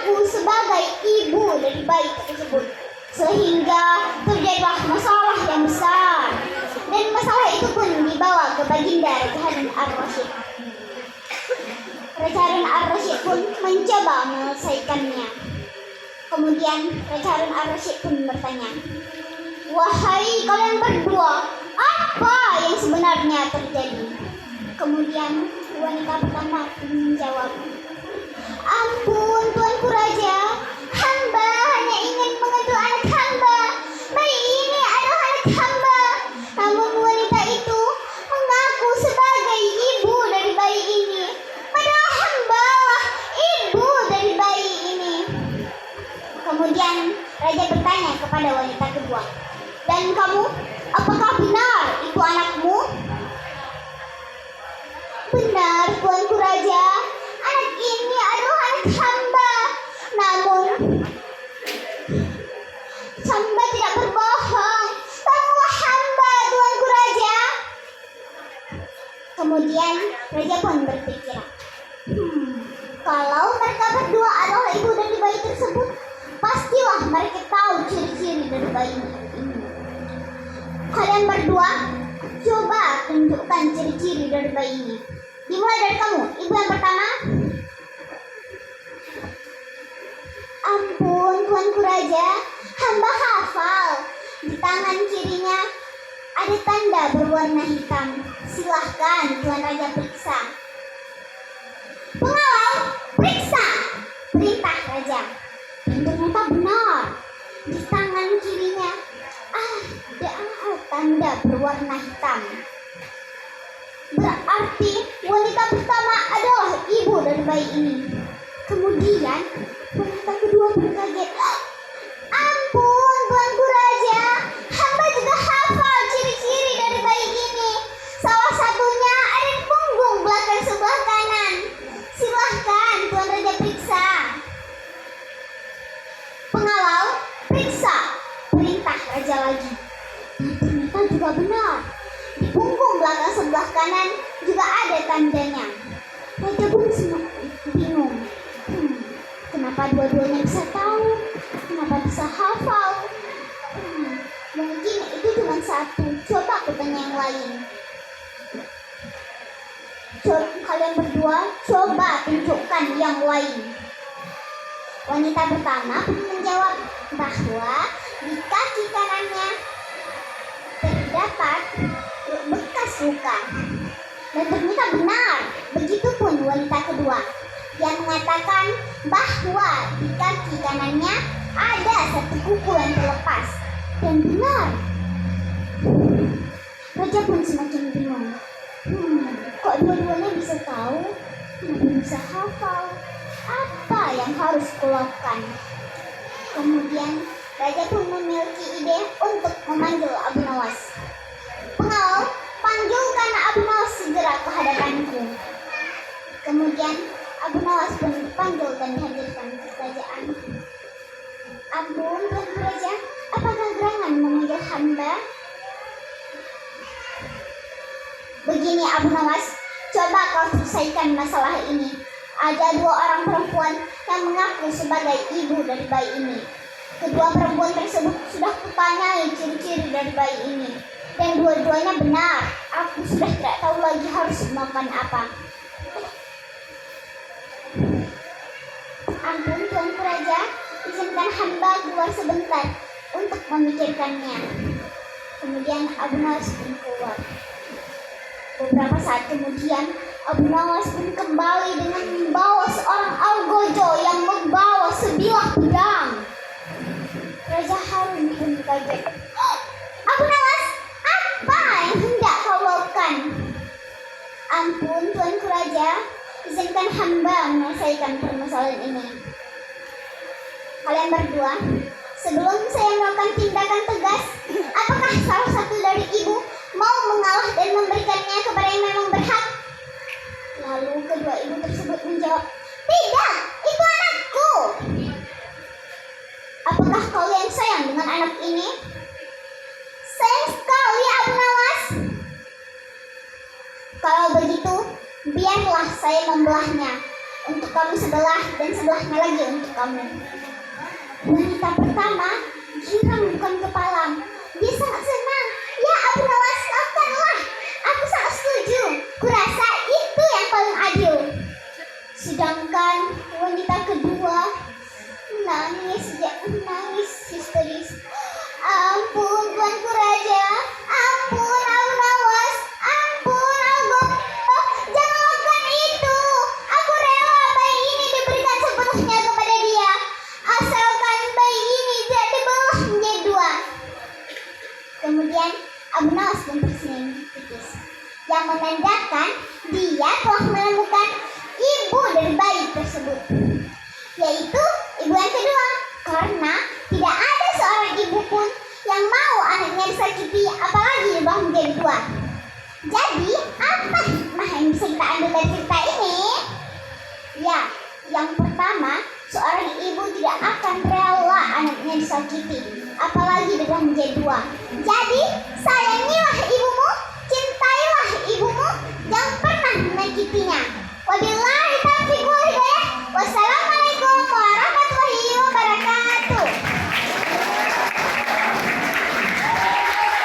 mengaku sebagai ibu dari bayi tersebut, sehingga terjadilah masalah yang besar. Dan masalah itu pun dibawa ke baginda Raja Harun ar-Rasyid. Raja Harun ar-Rasyid pun mencoba menyelesaikannya. Kemudian Raja Harun ar-Rasyid pun bertanya, "Wahai kalian berdua, apa yang sebenarnya terjadi?" Kemudian wanita pertama menjawab, "Ampun Tuanku Raja, hamba hanya ingin mengandung anak hamba. Bayi ini adalah anak hamba. Namun wanita itu mengaku sebagai ibu dari bayi ini. Padahal hamba lah ibu dari bayi ini." Kemudian raja bertanya kepada wanita kedua, "Dan kamu, apakah benar itu anakmu?" "Benar Tuanku Raja, anak ini adalah anak hamba. Namun hamba tidak berbohong. Tolonglah hamba Tuanku Raja." Kemudian raja pun berpikir, kalau mereka berdua adalah ibu dari bayi tersebut, pastilah mereka tahu ciri-ciri dari bayi ini. Kalian berdua coba tunjukkan ciri-ciri dari bayi ini. Dimulai dari kamu, ibu yang pertama. "Ampun Tuanku Raja, hamba hafal. Di tangan kirinya ada tanda berwarna hitam. Silahkan Tuan Raja periksa." "Pengawal, periksa!" perintah raja. Dan ternyata benar, di tangan kirinya ada tanda berwarna hitam. Berarti wanita pertama adalah ibu dari bayi ini. Kemudian wanita kedua berkaget, "Ampun Tuanku Raja, hamba juga hafal ciri-ciri dari bayi ini. Salah satunya ada di punggung belakang sebelah kanan. Silahkan Tuan Raja periksa." "Pengawal, periksa!" perintah raja lagi. Dan ternyata juga benar, di punggung belakang sebelah kanan juga ada tandanya. Raja pun semakin bingung. Kenapa dua-duanya bisa tahu? Kenapa bisa hafal? Mungkin itu cuma satu. Coba aku tanya yang lain. Kalian berdua coba tunjukkan yang lain. Wanita pertama menjawab bahwa di kaki kanannya terdapat bekas luka. Dan ternyata benar. Begitupun wanita kedua yang mengatakan bahwa di kaki kanannya ada satu kuku yang terlepas. Dan benar. Raja pun semakin bingung. Kok dua-duanya bisa tahu? Kenapa bisa hafal? Apa yang harus kulakukan? Kemudian raja pun memiliki ide untuk memanggil Abu Nawas. "Pengawal, panggilkan Abu Nawas segera ke hadapanku." Kemudian Abu Nawas pun dipanggil dan dihadirkan ke kerajaan. "Ampun Tuanku Raja, apakah gerangan memanggil hamba?" "Begini Abu Nawas, coba kau selesaikan masalah ini. Ada dua orang perempuan yang mengaku sebagai ibu dari bayi ini. Kedua perempuan tersebut sudah kutanyai ciri-ciri dari bayi ini. Dan dua-duanya benar. Aku sudah tidak tahu lagi harus melakukan apa." "Ampun Tuanku Raja, izinkan hamba keluar sebentar untuk memikirkannya." Kemudian Abu Nawas pun keluar. Beberapa saat kemudian Abu Nawas pun kembali dengan membawa seorang algojo yang membawa sebilah pedang. Raja Harun pun kaget. "Abu Nawas, apa yang hendak kau lakukan?" "Ampun Tuanku Raja, izinkan hamba menyelesaikan permasalahan ini." "Kalian berdua, sebelum saya melakukan tindakan tegas, apakah salah satu dari ibu mau mengalah dan memberikannya kepada yang memang berhak?" Lalu kedua ibu tersebut menjawab, "Tidak, itu anakku." "Apakah kalian sayang dengan anak ini?" "Sayang sekali Abu Nawas." "Kalau begitu, biarlah saya membelahnya. untuk kamu sebelah dan sebelahnya lagi untuk kamu. Wanita pertama girang bukan kepala. Dia sangat senang. Ya Abu Nawas, lakukanlah. Aku sangat setuju. Kurasa itu yang paling adil. Sedangkan wanita kedua menangis histeris. Ampun Tuanku Raja, ampun Abu Nawas, ampun Agung, jangan lakukan itu. Aku rela bayi ini diberikan sepenuhnya kepada dia, asalkan bayi ini tidak dibelah menjadi dua. Kemudian Abu Nawas pun tersenyum tipis, yang menandakan dia telah menemukan ibu dari bayi tersebut, yaitu ibu yang kedua, karena tidak ada seorang ibu pun yang mau anaknya disakiti, apalagi dibelah menjadi dua. Jadi apa hikmah yang bisa kita ambil dari cerita ini? Ya, yang pertama, seorang ibu tidak akan rela anaknya disakiti, apalagi dibelah menjadi dua. Jadi saya